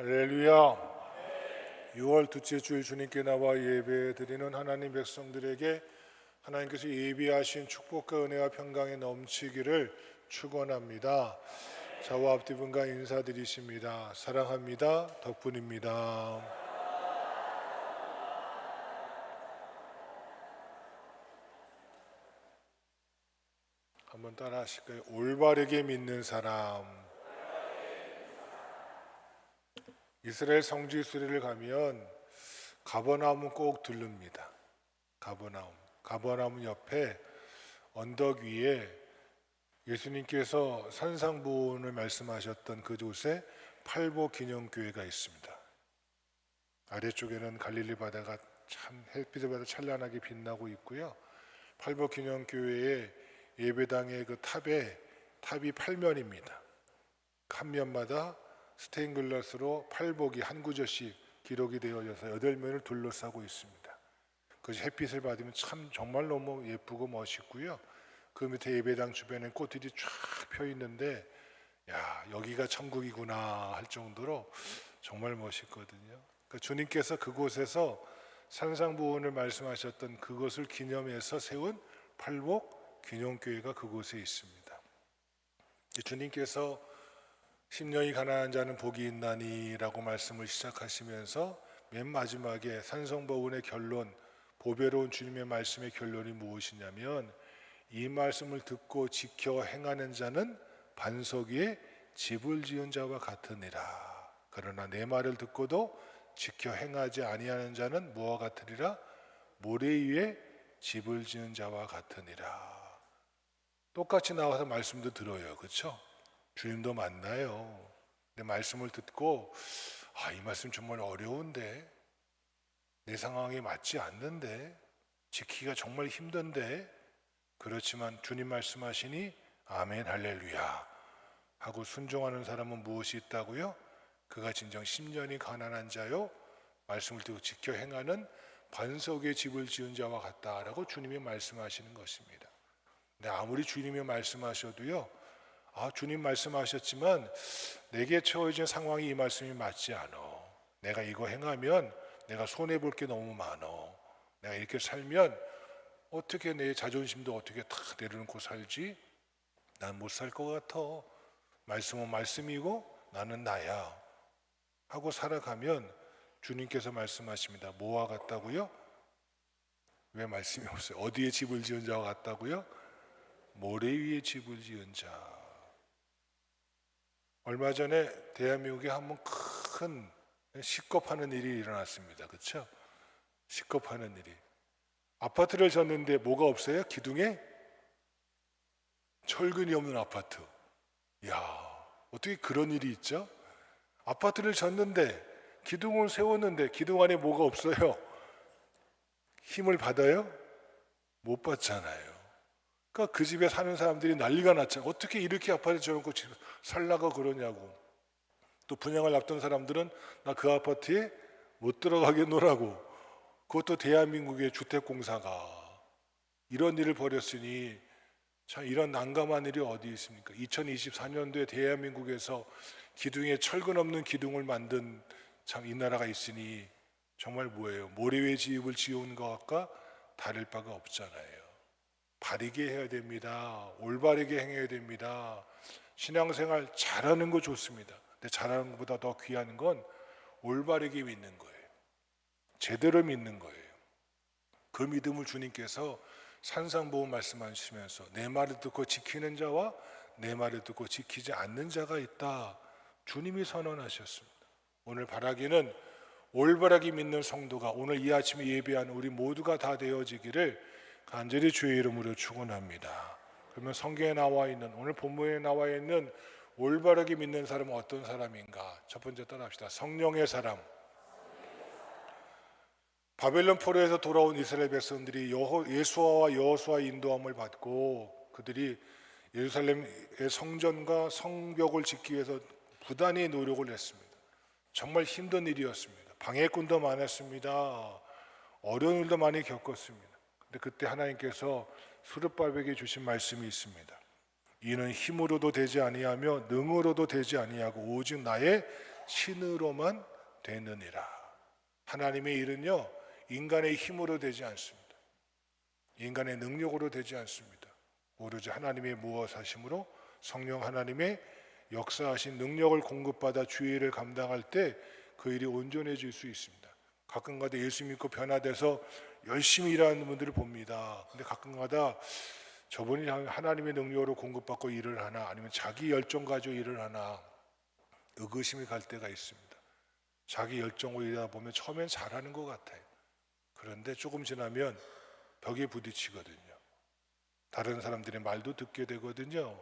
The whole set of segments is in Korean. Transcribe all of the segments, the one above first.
할렐루야. 6월 둘째 주일 주님께 나와 예배드리는 하나님 백성들에게 하나님께서 예비하신 축복과 은혜와 평강이 넘치기를 축원합니다. 저와 앞뒤분과 인사드리십니다. 사랑합니다. 덕분입니다. 한번 따라 하실까요? 올바르게 믿는 사람. 이스라엘 성지 수리를 가면 가버나움은 꼭 들릅니다. 가버나움 옆에 언덕 위에 예수님께서 산상보훈을 말씀하셨던 그곳에 팔보 기념교회가 있습니다. 아래쪽에는 갈릴리 바다가 참 햇빛을 받아 찬란하게 빛나고 있고요. 팔보 기념교회의 예배당의 그 탑이 8면입니다. 한 면마다 스테인글라스로 팔복이 한 구절씩 기록이 되어져서 8면을 둘러싸고 있습니다. 그 햇빛을 받으면 참 정말 너무 예쁘고 멋있고요. 그 밑에 예배당 주변에 꽃들이 쫙 펴 있는데 야, 여기가 천국이구나 할 정도로 정말 멋있거든요. 그러니까 주님께서 그곳에서 산상보훈을 말씀하셨던 그것을 기념해서 세운 팔복 기념교회가 그곳에 있습니다. 주님께서 심령이 가난한 자는 복이 있나니라고 말씀을 시작하시면서 맨 마지막에 산상보훈의 결론, 보배로운 주님의 말씀의 결론이 무엇이냐면 이 말씀을 듣고 지켜 행하는 자는 반석 위에 집을 지은 자와 같으니라. 그러나 내 말을 듣고도 지켜 행하지 아니하는 자는 무엇과 같으리라? 모래 위에 집을 지은 자와 같으니라. 똑같이 나와서 말씀도 들어요. 그렇죠? 주님도 만나요. 근데 말씀을 듣고 이 말씀 정말 어려운데, 내 상황에 맞지 않는데, 지키기가 정말 힘든데, 그렇지만 주님 말씀하시니 아멘 할렐루야 하고 순종하는 사람은 무엇이 있다고요? 그가 진정 심령이 가난한 자요 말씀을 듣고 지켜 행하는 반석의 집을 지은 자와 같다라고 주님이 말씀하시는 것입니다. 근데 아무리 주님이 말씀하셔도요, 주님 말씀하셨지만 내게 처해진 상황이 이 말씀이 맞지 않아. 내가 이거 행하면 내가 손해볼 게 너무 많아. 내가 이렇게 살면 어떻게 내 자존심도 어떻게 다 내려놓고 살지? 난 못 살 것 같아. 말씀은 말씀이고 나는 나야 하고 살아가면 주님께서 말씀하십니다. 뭐와 같다고요? 왜 말씀이 없어요? 어디에 집을 지은 자와 같다고요? 모래 위에 집을 지은 자. 얼마 전에 대한민국에 한번 큰 식겁하는 일이 일어났습니다. 그렇죠? 식겁하는 일이. 아파트를 졌는데 뭐가 없어요? 기둥에 철근이 없는 아파트. 이야, 어떻게 그런 일이 있죠? 아파트를 졌는데 기둥을 세웠는데 기둥 안에 뭐가 없어요? 힘을 받아요? 못 받잖아요. 그러니까 그 집에 사는 사람들이 난리가 났잖아요. 어떻게 이렇게 아파트 지어놓고 살라고 그러냐고. 또 분양을 앞둔 사람들은 나 그 아파트에 못 들어가겠노라고. 그것도 대한민국의 주택공사가 이런 일을 벌였으니 참 이런 난감한 일이 어디 있습니까? 2024년도에 대한민국에서 기둥에 철근 없는 기둥을 만든 참 이 나라가 있으니 정말 뭐예요? 모래 위에 집을 지은 것과 다를 바가 없잖아요. 바르게 해야 됩니다. 올바르게 행해야 됩니다. 신앙생활 잘하는 거 좋습니다. 근데 잘하는 것보다 더 귀한 건 올바르게 믿는 거예요. 제대로 믿는 거예요. 그 믿음을 주님께서 산상보훈 말씀하시면서 내 말을 듣고 지키는 자와 내 말을 듣고 지키지 않는 자가 있다. 주님이 선언하셨습니다. 오늘 바라기는 올바르게 믿는 성도가 오늘 이 아침에 예배한 우리 모두가 다 되어지기를 간절히 주의 이름으로 축원합니다. 그러면 성경에 나와 있는 오늘 본문에 나와 있는 올바르게 믿는 사람은 어떤 사람인가? 첫 번째 따라합시다. 성령의 사람. 바벨론 포로에서 돌아온 이스라엘 백성들이 예수아와 여호수아의 인도함을 받고 그들이 예루살렘의 성전과 성벽을 짓기 위해서 부단히 노력을 했습니다. 정말 힘든 일이었습니다. 방해꾼도 많았습니다. 어려운 일도 많이 겪었습니다. 근데 그때 하나님께서 스룹바벨에게 주신 말씀이 있습니다. 이는 힘으로도 되지 아니하며 능으로도 되지 아니하고 오직 나의 신으로만 되느니라. 하나님의 일은요, 인간의 힘으로 되지 않습니다. 인간의 능력으로 되지 않습니다. 오로지 하나님의 무엇하심으로, 성령 하나님의 역사하신 능력을 공급받아 주의 일을 감당할 때 그 일이 온전해질 수 있습니다. 가끔가다 예수 믿고 변화돼서 열심히 일하는 분들을 봅니다. 근데 가끔가다 저분이 하나님의 능력으로 공급받고 일을 하나, 아니면 자기 열정 가지고 일을 하나 의구심이 갈 때가 있습니다. 자기 열정으로 일하다 보면 처음엔 잘하는 것 같아요. 그런데 조금 지나면 벽에 부딪히거든요. 다른 사람들의 말도 듣게 되거든요.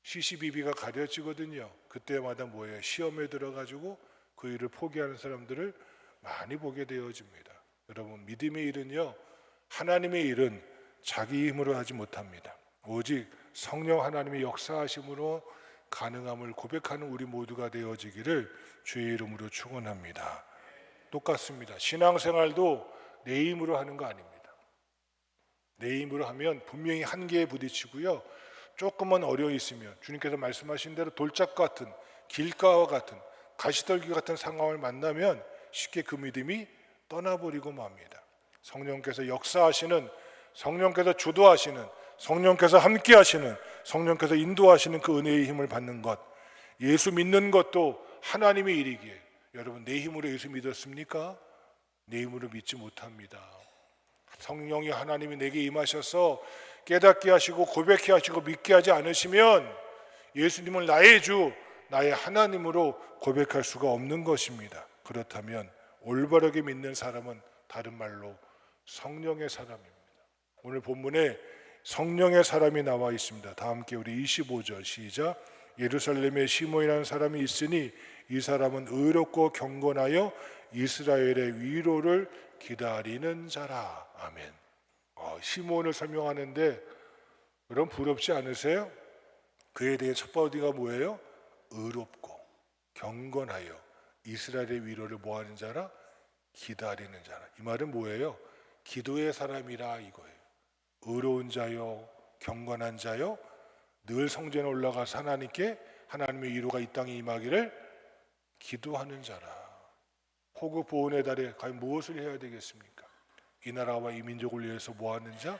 시시비비가 가려지거든요. 그때마다 뭐예요? 시험에 들어가지고 그 일을 포기하는 사람들을 많이 보게 되어집니다. 여러분, 믿음의 일은요, 하나님의 일은 자기 힘으로 하지 못합니다. 오직 성령 하나님의 역사하심으로 가능함을 고백하는 우리 모두가 되어지기를 주의 이름으로 축원합니다. 똑같습니다. 신앙생활도 내 힘으로 하는 거 아닙니다. 내 힘으로 하면 분명히 한계에 부딪히고요, 조금만 어려워 있으면 주님께서 말씀하신 대로 돌짝 같은, 길가와 같은, 가시떨기 같은 상황을 만나면 쉽게 그 믿음이 떠나버리고 맙니다. 성령께서 역사하시는, 성령께서 주도하시는, 성령께서 함께 하시는, 성령께서 인도하시는 그 은혜의 힘을 받는 것, 예수 믿는 것도 하나님의 일이기에, 여러분, 내 힘으로 예수 믿었습니까? 내 힘으로 믿지 못합니다. 성령이, 하나님이 내게 임하셔서 깨닫게 하시고 고백케 하시고 믿게 하지 않으시면 예수님을 나의 주, 나의 하나님으로 고백할 수가 없는 것입니다. 그렇다면 올바르게 믿는 사람은 다른 말로 성령의 사람입니다. 오늘 본문에 성령의 사람이 나와 있습니다. 다 함께 우리 25절 시작. 예루살렘에 시몬이라는 사람이 있으니 이 사람은 의롭고 경건하여 이스라엘의 위로를 기다리는 자라. 아멘. 시몬을 설명하는데 그럼 부럽지 않으세요? 그에 대해 첫 번째가 뭐예요? 의롭고 경건하여 이스라엘의 위로를 뭐하는 자라? 기다리는 자라. 이 말은 뭐예요? 기도의 사람이라 이거예요. 의로운 자요, 경건한 자요, 늘 성전에 올라가서 하나님께 하나님의 위로가 이 땅에 임하기를 기도하는 자라. 호국 보훈의 달에 과연 무엇을 해야 되겠습니까? 이 나라와 이 민족을 위해서 뭐하는 자?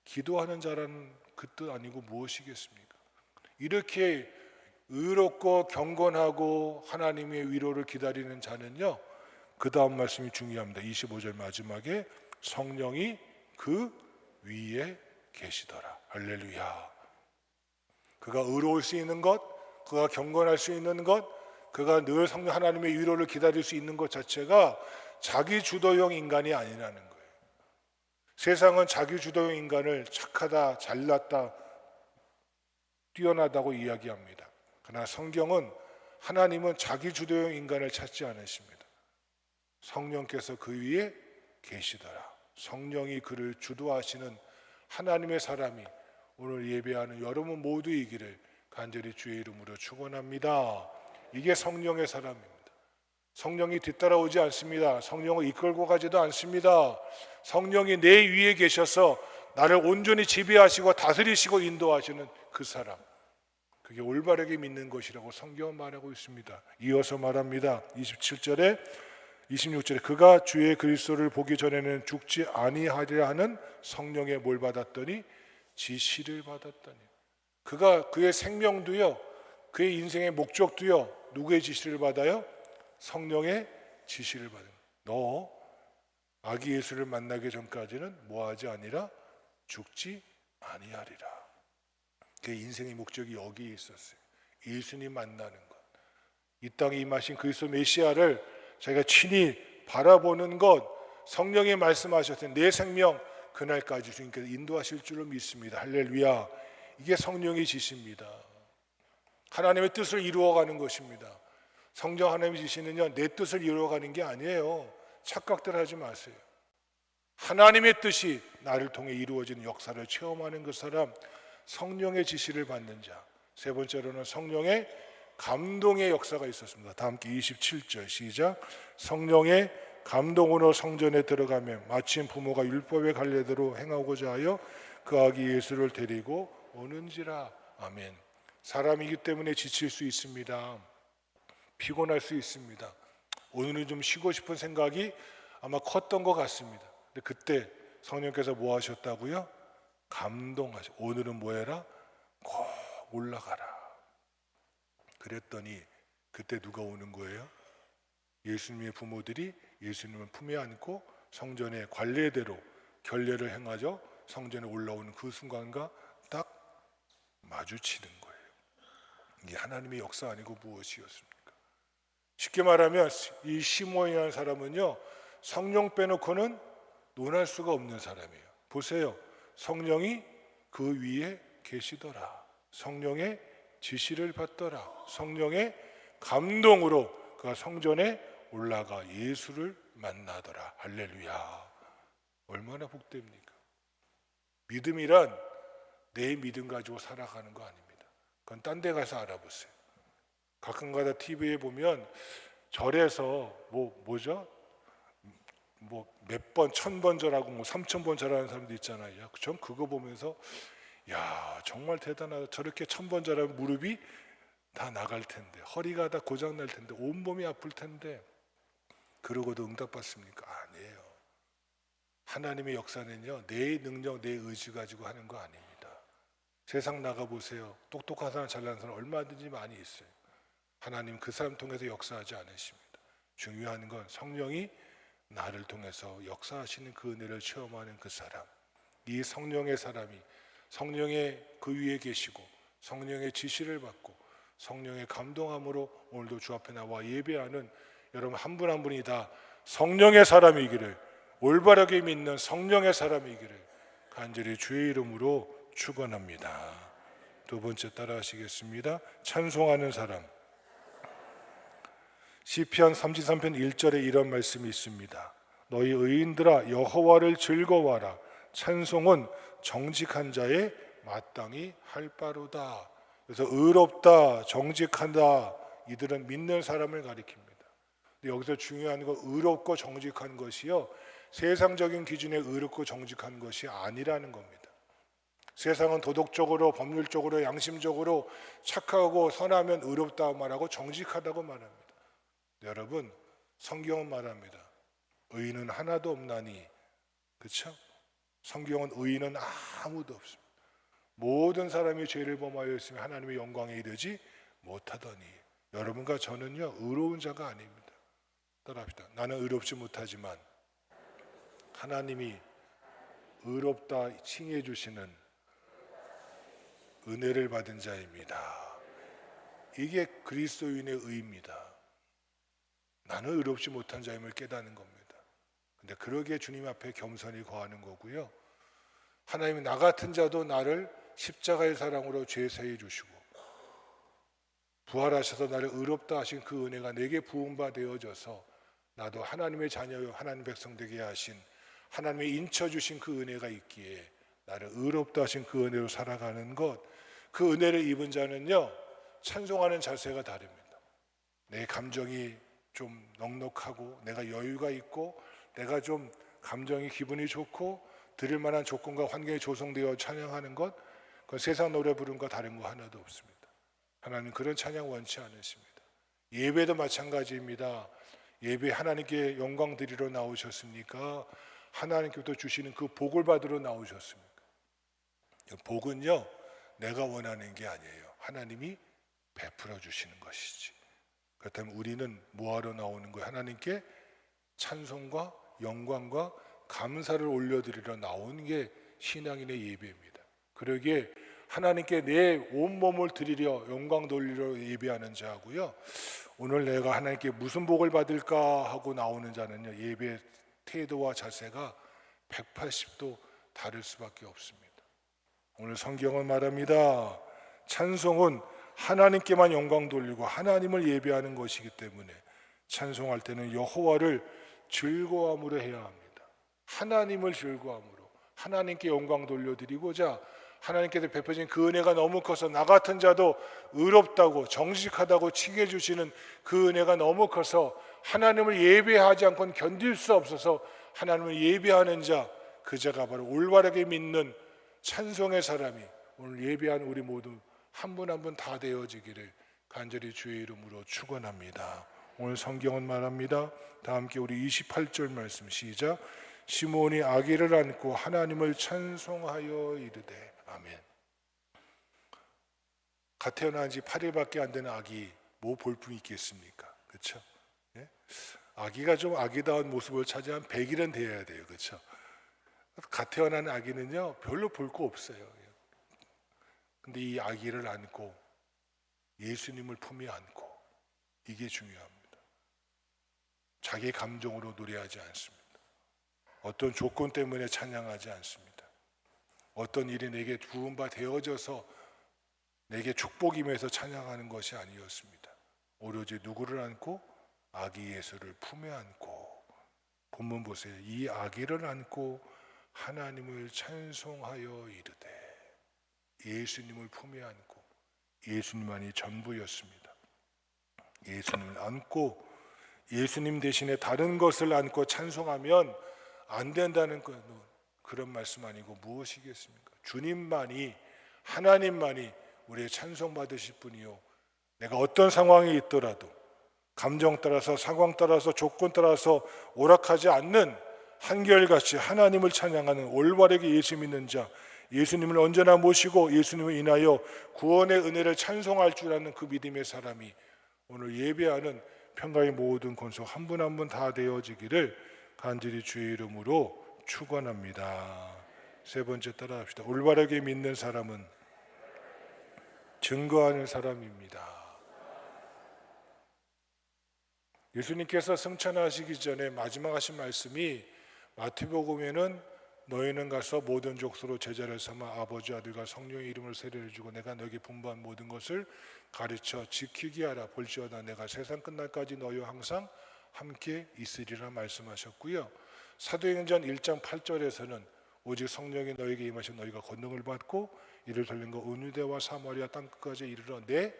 기도하는 자라는 그 뜻 아니고 무엇이겠습니까? 이렇게 의롭고 경건하고 하나님의 위로를 기다리는 자는요, 그 다음 말씀이 중요합니다. 25절 마지막에 성령이 그 위에 계시더라. 할렐루야. 그가 의로울 수 있는 것, 그가 경건할 수 있는 것, 그가 늘 성령 하나님의 위로를 기다릴 수 있는 것 자체가 자기 주도형 인간이 아니라는 거예요. 세상은 자기 주도형 인간을 착하다, 잘났다, 뛰어나다고 이야기합니다. 그러나 성경은, 하나님은 자기 주도형 인간을 찾지 않으십니다. 성령께서 그 위에 계시더라. 성령이 그를 주도하시는 하나님의 사람이 오늘 예배하는 여러분 모두이기를 간절히 주의 이름으로 축원합니다. 이게 성령의 사람입니다. 성령이 뒤따라오지 않습니다. 성령을 이끌고 가지도 않습니다. 성령이 내 위에 계셔서 나를 온전히 지배하시고 다스리시고 인도하시는 그 사람, 그게 올바르게 믿는 것이라고 성경은 말하고 있습니다. 이어서 말합니다. 27절에 26절에 그가 주의 그리스도를 보기 전에는 죽지 아니하리라 하는 성령의 뭘 받았더니 지시를 받았더니, 그가 그의 생명도요, 그의 인생의 목적도요, 누구의 지시를 받아요? 성령의 지시를 받아요. 너 아기 예수를 만나기 전까지는 뭐하지 아니라 죽지 아니하리라. 그의 인생의 목적이 여기에 있었어요. 예수님 만나는 것, 이 땅에 임하신 그리스도 메시아를 자기가 친히 바라보는 것, 성령이 말씀하셨던 내 생명 그날까지 주님께서 인도하실 줄로 믿습니다. 할렐루야. 이게 성령의 지시입니다. 하나님의 뜻을 이루어가는 것입니다. 성령 하나님의 지시는요, 내 뜻을 이루어가는 게 아니에요. 착각들 하지 마세요. 하나님의 뜻이 나를 통해 이루어지는 역사를 체험하는 그 사람, 성령의 지시를 받는 자. 세 번째로는 성령의 감동의 역사가 있었습니다. 다 함께 27절 시작. 성령의 감동으로 성전에 들어가면 마침 부모가 율법의 관례대로 행하고자 하여 그 아기 예수를 데리고 오는지라. 아멘. 사람이기 때문에 지칠 수 있습니다. 피곤할 수 있습니다. 오늘은 좀 쉬고 싶은 생각이 아마 컸던 것 같습니다. 근데 그때 성령께서 뭐 하셨다고요? 감동하셔. 오늘은 뭐 해라? 꼭 올라가라. 그랬더니 그때 누가 오는 거예요? 예수님의 부모들이 예수님을 품에 안고 성전의 관례대로 결례를 행하죠. 성전에 올라오는 그 순간과 딱 마주치는 거예요. 이게 하나님의 역사 아니고 무엇이었습니까? 쉽게 말하면 이 시몬이라는 사람은요, 성령 빼놓고는 논할 수가 없는 사람이에요. 보세요. 성령이 그 위에 계시더라. 성령의 지시를 받더라. 성령의 감동으로 그가 성전에 올라가 예수를 만나더라. 할렐루야. 얼마나 복됩니까? 믿음이란 내 믿음 가지고 살아가는 거 아닙니다. 그건 딴 데 가서 알아보세요. 가끔가다 TV에 보면 절에서 뭐죠? 몇 번, 1000번 절하고 3000번 절하는 사람도 있잖아요. 전 그거 보면서 야, 정말 대단하다. 저렇게 1000번 절하면 무릎이 다 나갈 텐데, 허리가 다 고장 날 텐데, 온몸이 아플 텐데, 그러고도 응답받습니까? 아니에요. 하나님의 역사는요, 내 능력, 내 의지 가지고 하는 거 아닙니다. 세상 나가보세요. 똑똑한 사람, 잘난 사람 얼마든지 많이 있어요. 하나님 그 사람 통해서 역사하지 않으십니다. 중요한 건 성령이 나를 통해서 역사하시는 그 은혜를 체험하는 그 사람, 이 성령의 사람이 성령의 그 위에 계시고 성령의 지시를 받고 성령의 감동함으로 오늘도 주 앞에 나와 예배하는 여러분 한 분 한 분이 다 성령의 사람이기를, 올바르게 믿는 성령의 사람이기를 간절히 주의 이름으로 축원합니다. 두 번째 따라하시겠습니다. 찬송하는 사람. 시편 33편 1절에 이런 말씀이 있습니다. 너희 의인들아 여호와를 즐거워하라. 찬송은 정직한 자의 마땅히 할 바로다. 그래서 의롭다, 정직하다, 이들은 믿는 사람을 가리킵니다. 근데 여기서 중요한 건 의롭고 정직한 것이요, 세상적인 기준에 의롭고 정직한 것이 아니라는 겁니다. 세상은 도덕적으로, 법률적으로, 양심적으로 착하고 선하면 의롭다고 말하고 정직하다고 말합니다. 여러분, 성경은 말합니다. 의인은 하나도 없나니. 그렇죠? 성경은 의인은 아무도 없습니다. 모든 사람이 죄를 범하여 있으면 하나님의 영광에 이르지 못하더니. 여러분과 저는요, 의로운 자가 아닙니다. 따라합시다. 나는 의롭지 못하지만 하나님이 의롭다 칭해 주시는 은혜를 받은 자입니다. 이게 그리스도인의 의입니다. 나는 의롭지 못한 자임을 깨닫는 겁니다. 근데 그러기에 주님 앞에 겸손히 거하는 거고요. 하나님이 나 같은 자도 나를 십자가의 사랑으로 죄 사해 주시고 부활하셔서 나를 의롭다 하신 그 은혜가 내게 부음바 되어져서 나도 하나님의 자녀요 하나님 백성 되게 하신 하나님의 인쳐 주신 그 은혜가 있기에 나를 의롭다 하신 그 은혜로 살아가는 것, 그 은혜를 입은 자는요 찬송하는 자세가 다릅니다. 내 감정이 좀 넉넉하고 내가 여유가 있고 내가 좀 감정이 기분이 좋고 들을 만한 조건과 환경이 조성되어 찬양하는 것, 그건 세상 노래 부르는 거 다른 거 하나도 없습니다. 하나님 그런 찬양 원치 않으십니다. 예배도 마찬가지입니다. 예배 하나님께 영광 드리러 나오셨습니까? 하나님께부터 주시는 그 복을 받으러 나오셨습니까? 복은요 내가 원하는 게 아니에요. 하나님이 베풀어 주시는 것이지. 그렇다면 우리는 뭐하러 나오는 거예요? 하나님께 찬송과 영광과 감사를 올려드리러 나오는 게 신앙인의 예배입니다. 그러기에 하나님께 내 온몸을 드리려 영광 돌리려 예배하는 자하고요, 오늘 내가 하나님께 무슨 복을 받을까 하고 나오는 자는요, 예배 태도와 자세가 180도 다를 수밖에 없습니다. 오늘 성경은 말합니다. 찬송은 하나님께만 영광 돌리고 하나님을 예배하는 것이기 때문에 찬송할 때는 여호와를 즐거움으로 해야 합니다. 하나님을 즐거움으로 하나님께 영광 돌려드리고자 하나님께서 베푸신 그 은혜가 너무 커서 나 같은 자도 의롭다고 정직하다고 칭해 주시는 그 은혜가 너무 커서 하나님을 예배하지 않고는 견딜 수 없어서 하나님을 예배하는 자, 그 자가 바로 올바르게 믿는 찬송의 사람이 오늘 예배하는 우리 모두 한 분 한 분 다 되어지기를 간절히 주의 이름으로 축원합니다. 오늘 성경은 말합니다. 다 함께 우리 28절 말씀 시작. 시몬이 아기를 안고 하나님을 찬송하여 이르되. 아멘. 갓 태어난 지 8일밖에 안 되는 아기 뭐 볼품이 있겠습니까? 그렇죠? 예? 아기가 좀 아기다운 모습을 차지한 100일은 돼야 돼요. 그렇죠? 갓 태어난 아기는요 별로 볼 거 없어요. 근데 이 아기를 안고 예수님을 품에 안고, 이게 중요합니다. 자기 감정으로 노래하지 않습니다. 어떤 조건 때문에 찬양하지 않습니다. 어떤 일이 내게 부음바 되어져서 내게 축복임에서 찬양하는 것이 아니었습니다. 오로지 누구를 안고? 아기 예수를 품에 안고. 본문 보세요. 이 아기를 안고 하나님을 찬송하여 이르되. 예수님을 품에 안고, 예수님만이 전부였습니다. 예수님을 안고 예수님 대신에 다른 것을 안고 찬송하면 안 된다는 그런 말씀 아니고 무엇이겠습니까? 주님만이, 하나님만이 우리의 찬송받으실 분이요, 내가 어떤 상황이 있더라도 감정 따라서, 상황 따라서, 조건 따라서 오락하지 않는 한결같이 하나님을 찬양하는 올바르게 예수 믿는 자, 예수님을 언제나 모시고 예수님을 인하여 구원의 은혜를 찬송할 줄 아는 그 믿음의 사람이 오늘 예배하는 평강의 모든 권속 한 분 한 분 다 되어지기를 간절히 주의 이름으로 축원합니다. 세 번째 따라합시다. 올바르게 믿는 사람은 증거하는 사람입니다. 예수님께서 승천하시기 전에 마지막 하신 말씀이 마태복음에는 너희는 가서 모든 족속으로 제자를 삼아 아버지, 아들과 성령의 이름을 세례를 주고 내가 너에게 분부한 모든 것을 가르쳐 지키게 하라. 볼지어다 내가 세상 끝날까지 너희와 항상 함께 있으리라 말씀하셨고요. 사도행전 1장 8절에서는 오직 성령이 너에게 임하시면 너희가 권능을 받고 예루살렘과 온 유대와 사마리아 땅끝까지 이르러 내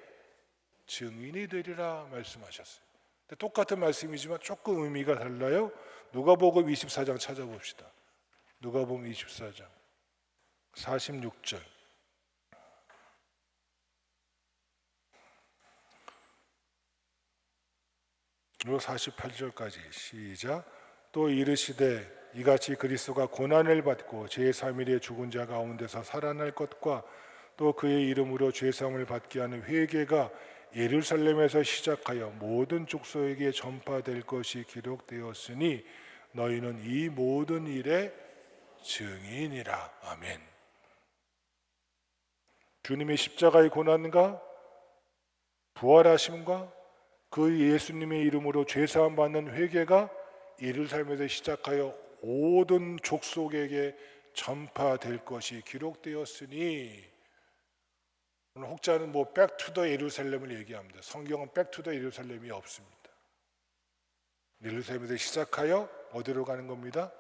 증인이 되리라 말씀하셨어요. 똑같은 말씀이지만 조금 의미가 달라요. 누가복음 24장 찾아봅시다. 누가복음 24장 46절. 그리고 48절까지 시작. 또 이르시되 이같이 그리스도가 고난을 받고 제3일에 죽은 자 가운데서 살아날 것과 또 그의 이름으로 죄사함을 받게 하는 회개가 예루살렘에서 시작하여 모든 족속에게 전파될 것이 기록되었으니 너희는 이 모든 일의 증인이라. 아멘. 주님의 십자가의 고난과 부활하심과 그 예수님의 이름으로 죄사함 받는 회개가 예루살렘에서 시작하여 모든 족속에게 전파될 것이 기록되었으니, 오늘 혹자는 백투더 예루살렘을 얘기합니다. 성경은 백투더 예루살렘이 없습니다. 예루살렘에서 시작하여 어디로 가는 겁니다?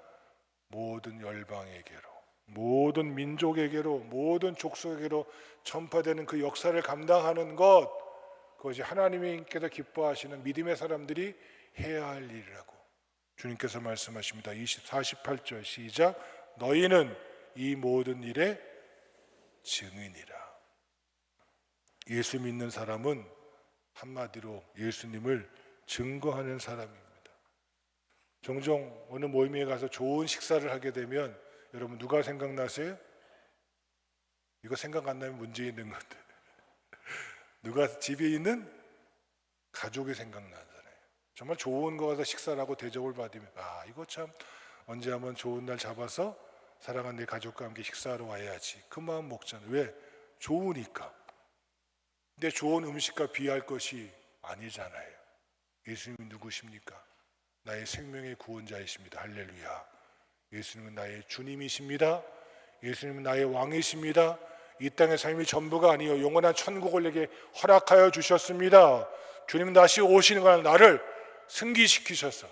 모든 열방에게로, 모든 민족에게로, 모든 족속에게로 전파되는 그 역사를 감당하는 것, 그것이 하나님께서 기뻐하시는 믿음의 사람들이 해야 할 일이라고 주님께서 말씀하십니다. 48절 시작. 너희는 이 모든 일의 증인이라. 예수 믿는 사람은 한마디로 예수님을 증거하는 사람입니다. 종종 어느 모임에 가서 좋은 식사를 하게 되면 여러분 누가 생각나세요? 이거 생각 안 나면 문제 있는 건데. 누가 집에 있는 가족이 생각나잖아요. 정말 좋은 거 가서 식사를 하고 대접을 받으면 이거 참 언제 한번 좋은 날 잡아서 사랑하는 내 가족과 함께 식사하러 와야지, 그 마음 먹잖아요. 왜? 좋으니까. 근데 좋은 음식과 비할 것이 아니잖아요. 예수님은 누구십니까? 나의 생명의 구원자이십니다. 할렐루야. 예수님은 나의 주님이십니다. 예수님은 나의 왕이십니다. 이 땅의 삶이 전부가 아니요 영원한 천국을 내게 허락하여 주셨습니다. 주님은 다시 오시는 날 나를 승기시키셔서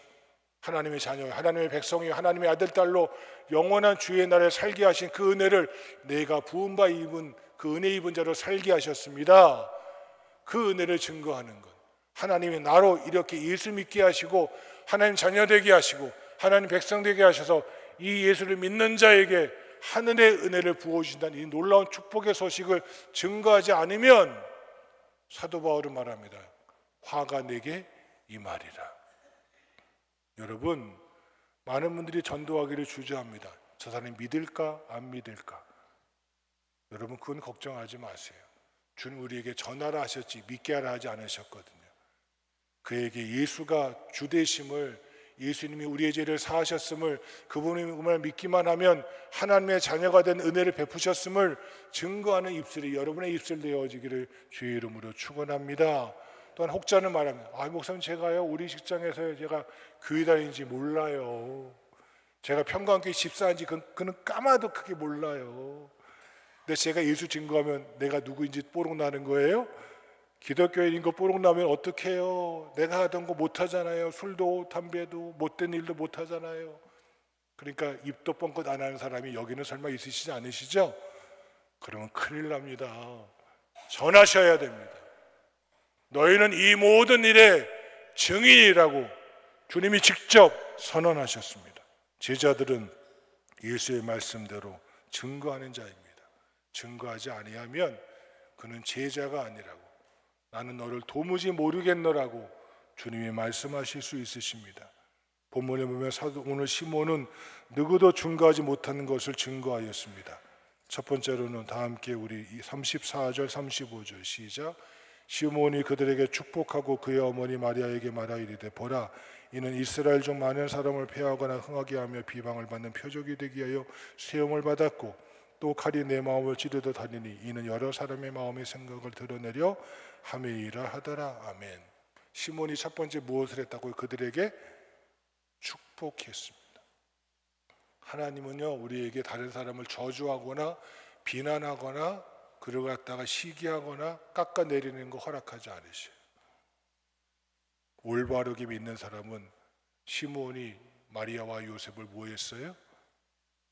하나님의 자녀, 하나님의 백성이 하나님의 아들, 딸로 영원한 주의 날에 살게 하신 그 은혜를 내가 부음바 입은 그 은혜 입은 자로 살게 하셨습니다. 그 은혜를 증거하는 것, 하나님의 나로 이렇게 예수 믿게 하시고 하나님 자녀 되게 하시고 하나님 백성 되게 하셔서 이 예수를 믿는 자에게 하늘의 은혜를 부어주신다는 이 놀라운 축복의 소식을 증거하지 않으면 사도 바울은 말합니다. 화가 내게 임하리라. 여러분, 많은 분들이 전도하기를 주저합니다. 저 사람이 믿을까 안 믿을까? 여러분, 그건 걱정하지 마세요. 주는 우리에게 전하라 하셨지 믿게 하라 하지 않으셨거든요. 그에게 예수가 주 되심을, 예수님이 우리의 죄를 사하셨음을, 그분을 믿기만 하면 하나님의 자녀가 된 은혜를 베푸셨음을 증거하는 입술이 여러분의 입술 되어지기를 주의 이름으로 축원합니다. 또한 혹자는 말합니다. 목사님, 제가요 우리 직장에서 제가 교회 다니는지 몰라요. 제가 평강교회 집사인지 그는 까마도 크게 몰라요. 근데 제가 예수 증거하면 내가 누구인지 뽀록 나는 거예요? 기독교인인 거 뽀록 나면 어떡해요? 내가 하던 거 못하잖아요. 술도 담배도 못된 일도 못하잖아요. 그러니까 입도 뻥끗 안 하는 사람이 여기는 설마 있으시지 않으시죠? 그러면 큰일 납니다. 전하셔야 됩니다. 너희는 이 모든 일의 증인이라고 주님이 직접 선언하셨습니다. 제자들은 예수의 말씀대로 증거하는 자입니다. 증거하지 아니하면 그는 제자가 아니라고, 나는 너를 도무지 모르겠노라고 주님이 말씀하실 수 있으십니다. 본문에 보면 오늘 시몬은 누구도 증거하지 못하는 것을 증거하였습니다. 첫 번째로는 다 함께 우리 34절 35절 시작. 시몬이 그들에게 축복하고 그의 어머니 마리아에게 말하이르되 보라, 이는 이스라엘 중 많은 사람을 폐하거나 흥하게 하며 비방을 받는 표적이 되기 위하여 세움을 받았고 또 칼이 내 마음을 찌르듯 하리니 이는 여러 사람의 마음의 생각을 드러내려 함이라 하더라. 아멘. 시몬이 첫 번째 무엇을 했다고요? 그들에게 축복했습니다. 하나님은요 우리에게 다른 사람을 저주하거나 비난하거나 그를 갖다가 시기하거나 깎아내리는 거 허락하지 않으셔요. 올바르게 믿는 사람은 시몬이 마리아와 요셉을 뭐 했어요?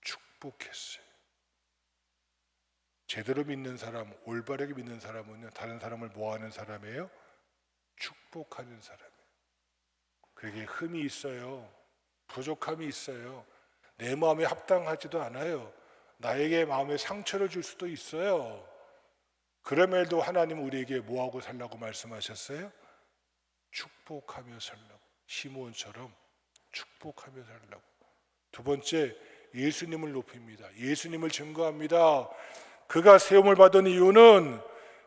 축복했어요. 제대로 믿는 사람, 올바르게 믿는 사람은요 다른 사람을 뭐 하는 사람이에요? 축복하는 사람이에요. 그에게 흠이 있어요. 부족함이 있어요. 내 마음에 합당하지도 않아요. 나에게 마음에 상처를 줄 수도 있어요. 그럼에도 하나님은 우리에게 뭐하고 살라고 말씀하셨어요? 축복하며 살라고. 시몬처럼 축복하며 살라고. 두 번째, 예수님을 높입니다. 예수님을 증거합니다. 그가 세움을 받은 이유는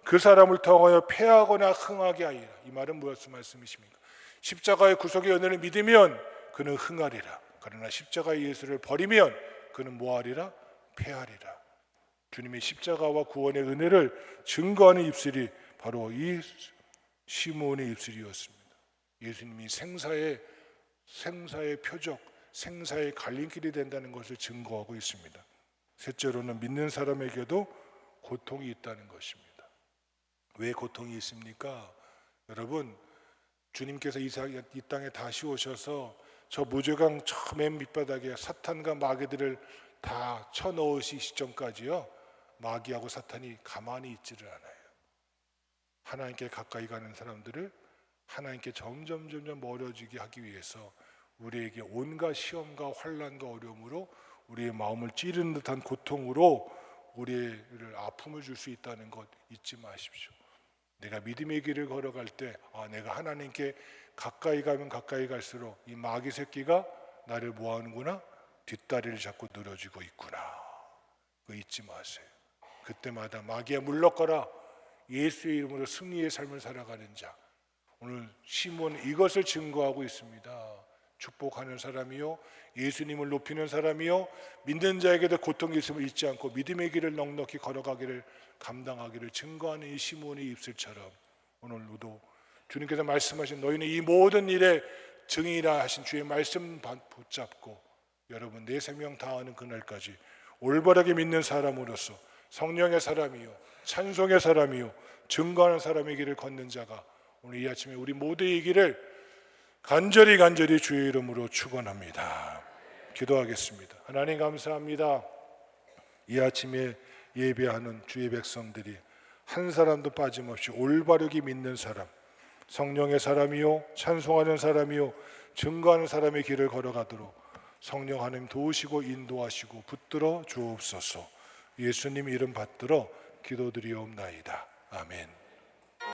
그 사람을 통하여 패하거나 흥하게 하리라. 이 말은 무슨 말씀이십니까? 십자가의 구속의 은혜를 믿으면 그는 흥하리라. 그러나 십자가의 예수를 버리면 그는 뭐하리라? 패하리라. 주님의 십자가와 구원의 은혜를 증거하는 입술이 바로 이 시몬의 입술이었습니다. 예수님이 생사의 표적, 생사의 갈림길이 된다는 것을 증거하고 있습니다. 셋째로는 믿는 사람에게도 고통이 있다는 것입니다. 왜 고통이 있습니까? 여러분, 주님께서 이 땅에 다시 오셔서 저 무저강 저 맨 밑바닥에 사탄과 마귀들을 다 쳐넣으시 시점까지요 마귀하고 사탄이 가만히 있지를 않아요. 하나님께 가까이 가는 사람들을 하나님께 점점 멀어지게 하기 위해서 우리에게 온갖 시험과 환난과 어려움으로 우리의 마음을 찌르는 듯한 고통으로 우리를 아픔을 줄 수 있다는 것 잊지 마십시오. 내가 믿음의 길을 걸어갈 때 내가 하나님께 가까이 가면 가까이 갈수록 이 마귀 새끼가 나를 뭐하는구나? 뒷다리를 잡고 늘어지고 있구나. 그거 잊지 마세요. 그때마다 마귀야 물러가라. 예수의 이름으로 승리의 삶을 살아가는 자. 오늘 시몬 이것을 증거하고 있습니다. 축복하는 사람이요, 예수님을 높이는 사람이요, 믿는 자에게도 고통이 있음을 잊지 않고 믿음의 길을 넉넉히 걸어가기를 감당하기를 증거하는 이 시몬의 입술처럼 오늘도 주님께서 말씀하신 너희는 이 모든 일에 증인이라 하신 주의 말씀 붙잡고 여러분 내 생명 다하는 그날까지 올바르게 믿는 사람으로서 성령의 사람이요, 찬송의 사람이요, 증거하는 사람의 길을 걷는 자가 오늘 이 아침에 우리 모두의 길을 간절히 주의 이름으로 축원합니다. 기도하겠습니다. 하나님 감사합니다. 이 아침에 예배하는 주의 백성들이 한 사람도 빠짐없이 올바르게 믿는 사람, 성령의 사람이요, 찬송하는 사람이요, 증거하는 사람의 길을 걸어가도록 성령 하나님 도우시고 인도하시고 붙들어 주옵소서. 예수님 이름 받들어 기도드리옵나이다. 아멘.